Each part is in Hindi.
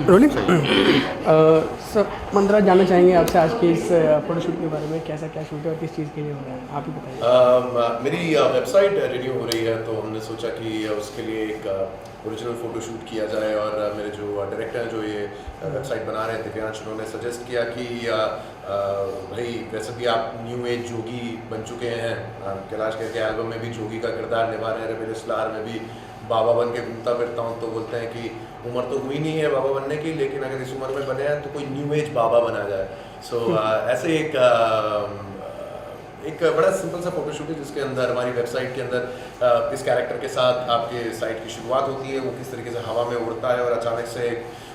रोलिंग। सर मंत्रा जानना चाहेंगे आपसे आज के इस फोटोशूट के बारे में, कैसा क्या शूट है और किस चीज़ के लिए हो रहा है, आप ही बताइए। मेरी वेबसाइट रिन्यू हो रही है, तो हमने सोचा कि उसके लिए एक ओरिजिनल फ़ोटोशूट किया जाए। और मेरे जो डायरेक्टर हैं जो ये वेबसाइट बना रहे हैं दिव्यांश, उन्होंने सजेस्ट किया कि भाई वैसे भी आप न्यू एज जोगी बन चुके हैं, कैलाश खेर के एल्बम में भी जोगी का किरदार निभा रहे हैं, रेबेलियस फ्लावर में भी बाबा बन के घूमता फिरता हूँ। तो बोलते हैं कि उम्र तो हुई नहीं है बाबा बनने की, लेकिन अगर इस उम्र में बने हैं तो कोई न्यू एज बाबा बना जाए। सो ऐसे एक बड़ा सिंपल सा फोटोशूट है जिसके अंदर हमारी वेबसाइट के अंदर इस कैरेक्टर के साथ आपके साइट की शुरुआत होती है, वो किस तरीके से हवा में उड़ता है और अचानक से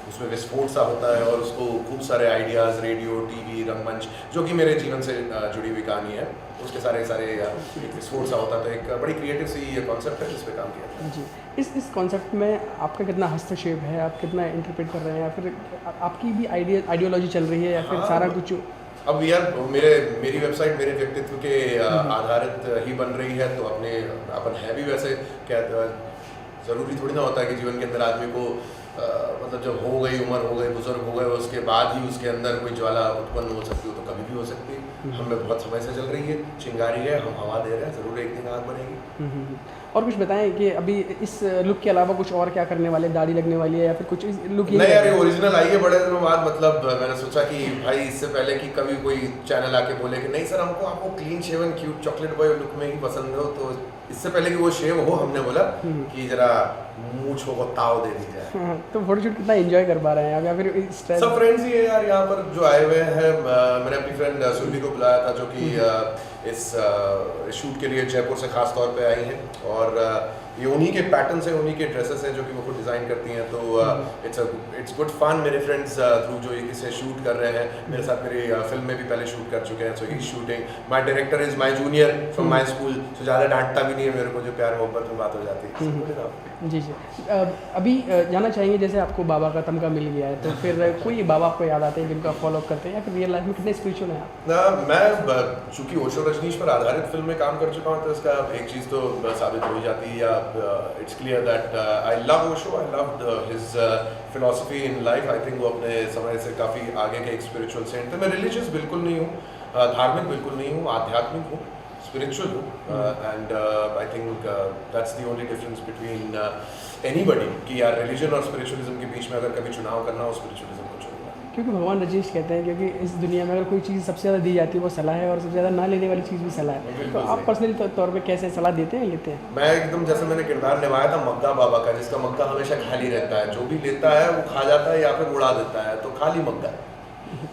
उसमें विस्फोट सा होता है और उसको खूब सारे आइडियाज़, रेडियो, टीवी, रंगमंच, जो कि मेरे जीवन से जुड़ी हुई कहानी है, उसके सारे एक विस्फोट सा होता है। तो एक बड़ी क्रिएटिव सी कॉन्सेप्ट है जिस पे काम किया था जी। इस कॉन्सेप्ट में आपका कितना हस्तक्षेप है, आप कितना इंटरप्रेट कर रहे हैं, या फिर आपकी भी आइडियोलॉजी चल रही है, या फिर सारा कुछ? अब यार मेरी वेबसाइट मेरे व्यक्तित्व के आधारित ही बन रही है, तो अपन है भी वैसे। क्या ज़रूरी थोड़ी ना होता है कि जीवन के अंदर आदमी को मतलब जब हो गई उम्र, हो गई बुजुर्ग, हो गए उसके बाद ही उसके अंदर कोई ज्वाला उत्पन्न हो सकती हो, तो कभी भी हो सकती है। हमें बहुत समय से चल रही है, चिंगारी है, हम हवा दे रहे हैं, ज़रूर एक दिन आग बनेगी। और कुछ बताएं कि अभी इस लुक के अलावा कुछ और क्या करने वाले, दाढ़ी लगने वाली है या फिर कुछ लुक? नहीं यार, ये ओरिजिनल आई है बड़े दिनों बाद। मतलब मैंने सोचा कि भाई इससे पहले कि कभी कोई चैनल आके बोले कि नहीं सर हमको आपको clean shaven cute chocolate boy look में ही पसंद हो, तो इससे पहले कि वो शेव हो हमने बोला कि जरा मूंछों को ताव दे दी जाए। तो फोटोशूट कितना एंजॉय कर पा रहे हैं आप, या फिर सब फ्रेंड्स ही है यार यहाँ पर जो आए हुए हैं। मैंने अपनी फ्रेंड सुरभि को बुलाया था, जो कि इस शूट के लिए जयपुर से खास तौर पे आई हैं, और ये उन्हीं के पैटर्न्स हैं, उन्हीं के ड्रेसेस हैं जो कि वो खुद डिज़ाइन करती हैं। तो इट्स गुड फन। मेरे फ्रेंड्स थ्रू जो इसे शूट कर रहे हैं, मेरे साथ मेरी फिल्म में भी पहले शूट कर चुके हैं। So he shooting, my director is my junior from my school, so ज़्यादा डांटता भी नहीं है मेरे को, जो प्यार मोहब्बत में बात हो जाती है। जी जी। अभी जानना चाहेंगे, जैसे आपको बाबा का तमगा मिल गया है, तो फिर कोई बाबा आपको याद आते हैं जिनको आप फॉलो करते हैं, या फिर रियल लाइफ में कितने स्पिरिचुअल हैं आप? मैं चूँकि ओशो रजनीश पर आधारित फिल्म में काम कर चुका हूँ, तो इसका एक चीज़ तो साबित हो जाती है, या it's clear that I love Osho, I love his philosophy in life. I think वो अपने समय से काफ़ी आगे के एक स्पिरिचुअल सेंट थे। मैं रिलीजियस बिल्कुल नहीं हूँ, धार्मिक बिल्कुल नहीं हूँ, आध्यात्मिक हूँ, स्पिरिचुअल हूँ, and I think that's the only difference between anybody, कि यार रिलीजन और स्पिरिचुअलिज्म के बीच में अगर कभी चुनाव करना हो, स्पिरिचुअलिज्म को चुनूंगा। क्योंकि भगवान रजनीश कहते हैं, क्योंकि इस दुनिया में अगर कोई चीज़ सबसे ज़्यादा दी जाती है वो सलाह है, और सबसे ज़्यादा ना लेने वाली चीज़ भी सलाह है। तो आप पर्सनली तौर पे कैसे सलाह देते हैं, लेते हैं? मैं एकदम, जैसे मैंने किरदार निभाया था मग्गा बाबा का, जिसका मग्गा हमेशा खाली रहता है, जो भी लेता है वो खा जाता है या फिर उड़ा देता है, तो खाली मग्गा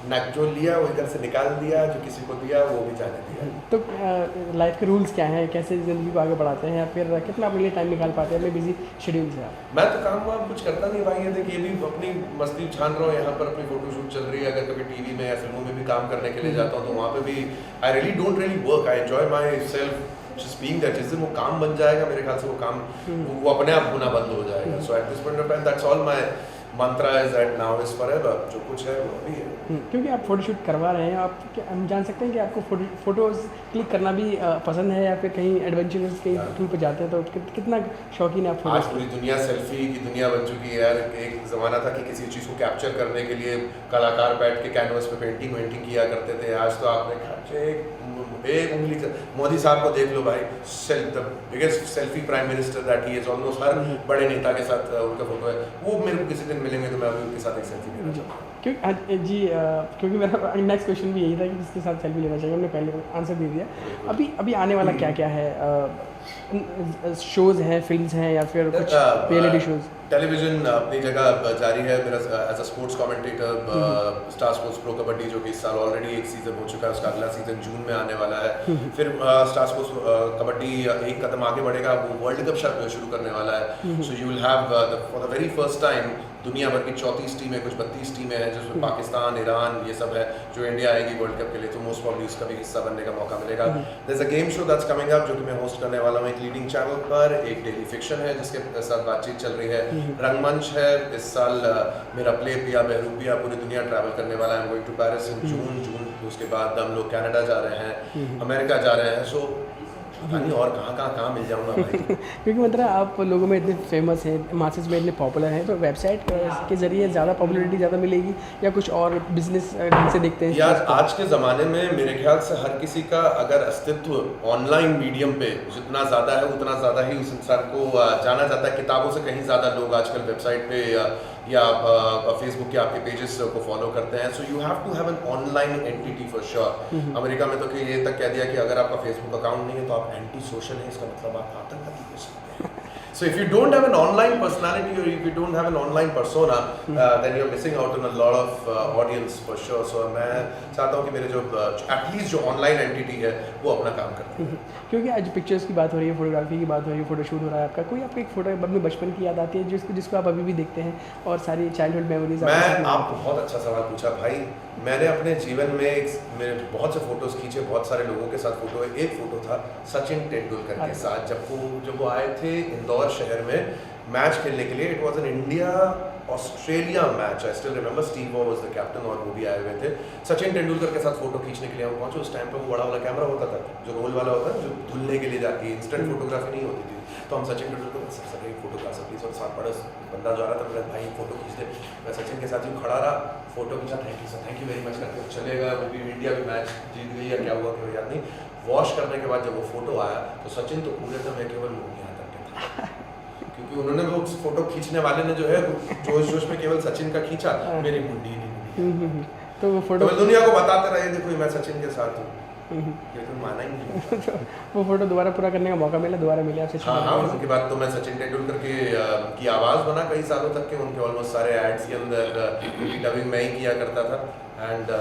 ना, जो लिया वो इधर से निकाल दिया, जो किसी को दिया वो भी जाने दिया। तो लाइफ के रूल्स क्या हैं, कैसे ज़िंदगी को आगे बढ़ाते हैं, या फिर कितना अपने लिए टाइम निकाल पाते हैं अपने बिजी शेड्यूल से आप? मैं तो काम वाम कुछ करता नहीं भाई, ये देखिए भी अपनी मस्ती छान रहा हूँ, यहाँ पर अपनी फोटोशूट चल रही है। अगर कभी टीवी में या फिल्मों में भी काम करने के लिए जाता हूँ, तो वहाँ पे भी I really don't really work, I enjoy my self just being that. जिस दिन वो काम बन जाएगा मेरे ख्याल से वो काम वो अपने आप होना बंद हो जाएगा। So at this point of time that's all my mantra is that now is forever, जो कुछ है वो अभी है। क्योंकि आप फोटोशूट करवा रहे हैं, आप हम जान सकते हैं कि आपको फोटोज़ क्लिक करना भी पसंद है, या फिर कहीं एडवेंचरस कहीं टूर पर जाते हैं, तो कितना शौकीन है आप? आज पूरी दुनिया सेल्फी की दुनिया बन चुकी है यार। एक ज़माना था कि किसी चीज़ को कैप्चर करने के लिए कलाकार बैठ के कैनवस पे पेंटिंग किया करते थे। आज तो आपने एक उंगली मोदी साहब को देख लो भाई, the biggest selfie prime minister that he is, almost हर बड़े नेता के साथ उनका फोटो है। वो मेरे को किसी दिन मिलेंगे तो मैं अभी उनके साथ एक सेल्फी लेना चाहूँगा। क्योंकि मेरा नेक्स्ट क्वेश्चन भी यही था कि किसके साथ सेल्फी लेना चाहिए, हमने पहले आंसर दे दिया। अभी आने वाला क्या क्या है, शोज़ हैं, फिल्म्स हैं, या फिर कुछ रियलिटी शोज़? टेलीविज़न अपनी जगह जारी है। मेरा as a sports commentator Star Sports Pro Kabaddi, जो कि इस साल ऑलरेडी एक सीज़न हो चुका है, उसका अगला सीज़न जून में आने वाला है। फिर स्टार स्पोर्ट्स कबड्डी एक कदम आगे बढ़ेगा, वो वर्ल्ड कप शुरू करने वाला है। So you will have for the very first time दुनिया भर की 34 टीमें, कुछ 32 टीमें हैं, जिसमें पाकिस्तान, ईरान, ये सब है, जो इंडिया आएगी वर्ल्ड कप के लिए, तो मोस्ट प्रॉब्ली उसका भी हिस्सा बनने का मौका मिलेगा। There is a game show that's coming up, जो कि मैं होस्ट करने वाला हूँ एक लीडिंग चैनल पर। एक डेली फिक्शन है जिसके साथ बातचीत चल रही है। रंगमंच है, इस साल मेरा प्ले पिया बहरूपिया पूरी दुनिया ट्रैवल करने वाला है। I am going to Paris in June. उसके बाद हम लोग कनाडा जा रहे हैं, अमेरिका जा रहे हैं। सो पता नहीं और कहाँ मिल जाऊँगा भाई। क्योंकि मतलब आप लोगों में इतने फेमस हैं, मासेस में इतने पॉपुलर हैं, तो वेबसाइट के ज़रिए ज़्यादा पॉपुलैरिटी ज़्यादा मिलेगी या कुछ और बिजनेस ढंग से देखते हैं? यार आज के ज़माने में मेरे ख्याल से हर किसी का अगर अस्तित्व ऑनलाइन मीडियम पे जितना ज़्यादा है उतना ज़्यादा ही उस इंसान को जाना जाता है। किताबों से कहीं ज़्यादा लोग आजकल वेबसाइट पे या फेसबुक के आपके पेजेस को फॉलो करते हैं। So you have to have an online entity for sure. America में तो कि ये तक कह दिया कि अगर आपका फेसबुक अकाउंट नहीं है तो आप एंटी सोशल हैं, इसका मतलब आप आतंकवादी हो सकते हैं। So if you don't have an online personality or if you don't have an online persona, then you're missing out on a lot of audience for sure. So मैं चाहता हूँ कि मेरे जो एटलीस्ट जो ऑनलाइन एंटिटी है वो अपना काम करते हैं। क्योंकि आज पिक्चर्स की बात हो रही है, फोटोग्राफी की बात हो रही है, फोटोशूट हो रहा है आपका, कोई आपको एक फोटो अपने बचपन की याद आती है जिसको आप अभी भी देखते हैं और सारी चाइल्डहुड मेमोरीज? आप बहुत अच्छा सवाल पूछा भाई। मैंने अपने जीवन में मेरे बहुत से फोटोज खींचे, बहुत सारे लोगों के साथ फोटो है। एक फोटो था सचिन तेंदुलकर के साथ जब वो आए थे इंदौर शहर में मैच खेलने के लिए। It was an India Australia match. I still remember Steve Waugh was the captain और वो भी आए हुए थे। सचिन तेंदुलकर के साथ फोटो खींचने के लिए हम पहुंचे। उस टाइम पे वो बड़ा वाला कैमरा होता था जो रोल वाला होता है, जो धुलने के लिए जाती है, इंस्टेंट फोटोग्राफी नहीं होती थी। तो हम सचिन तेंदुलकर सर एक फोटो खा सकती और साथ बड़ा बंदा जा रहा था, मेरा भाई फोटो खींच दे। मैं सचिन के साथ ही खड़ा रहा, फोटो खींचा, थैंक यू वेरी मच करके चलेगा। वो भी इंडिया भी मैच जीत गई या क्या हुआ कि याद नहीं। वॉश करने के बाद जब वो फोटो आया तो सचिन तो पूरे थे, मैं केवल मुंह यहाँ तक के था। क्योंकि उन्होंने वो फोटो खींचने वाले ने जो है जोश में केवल सचिन का खींचा, मेरी मुंडी नहीं मिली। तो वो फोटो दुनिया को बताते रहे देखो मैं सचिन के साथ हूँ, लेकिन माना ही नहीं। तो वो फोटो दोबारा पूरा करने का मौका मिला, दोबारा मिला आपसे? हाँ, उसके बाद तो मैं सचिन तेंदुलकर की आवाज़ बना कई सालों तक के। उनके ऑलमोस्ट सारे एड्स के अंदर उनकी डबिंग मैं ही किया करता था। And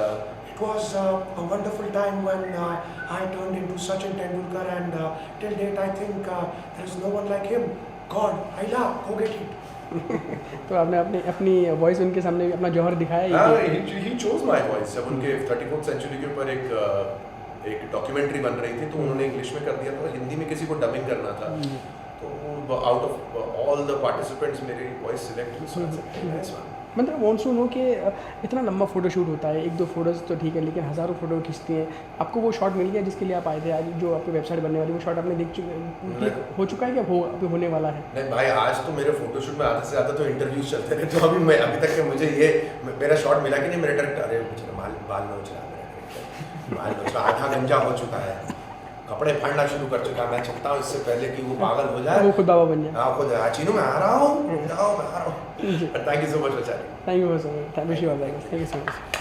it was a wonderful time when I turned into Sachin Tendulkar and till date I think there is no one like him. God, I love, go get it. तो आपने अपनी वॉइस उनके सामने अपना जौहर दिखाया? he chose my voice। जब उनके 34th सेंचुरी के ऊपर एक डॉक्यूमेंट्री बन रही थी तो उन्होंने इंग्लिश में कर दिया था, हिंदी में किसी को डबिंग करना था। तो out of all the participants मेरी वॉइस सिलेक्ट हुई। सो मतलब वॉन्ट्स टू नो कि इतना लंबा फोटोशूट होता है, एक दो फोटोज़ तो ठीक है लेकिन हज़ारों फोटो खींचती हैं। आपको वो शॉट मिल गया जिसके लिए आप आए थे आज, जो आपकी वेबसाइट बनने वाली, वो शॉट आपने देख हो चुका है क्या अभी होने वाला है? नहीं भाई, आज तो मेरे फोटोशूट में आधे से ज़्यादा तो इंटरव्यूज चलते रहे। तो अभी तक के मुझे ये मेरा शॉट मिला कि नहीं, मेरे डायरेक्टर अरे बाल नोच रहा, बाल नोच रहा, आधा गंजा हो चुका है, कपड़े फाड़ना शुरू कर चुका है। मैं चाहता हूँ इससे पहले कि वो पागल हो जाए, वो खुद बाबा बन जाए। हाँ खुद चीनू मैं आ रहा हूँ, जाओ मैं आ रहा हूँ। Thank you so much. Thank you so much. Thank you so much.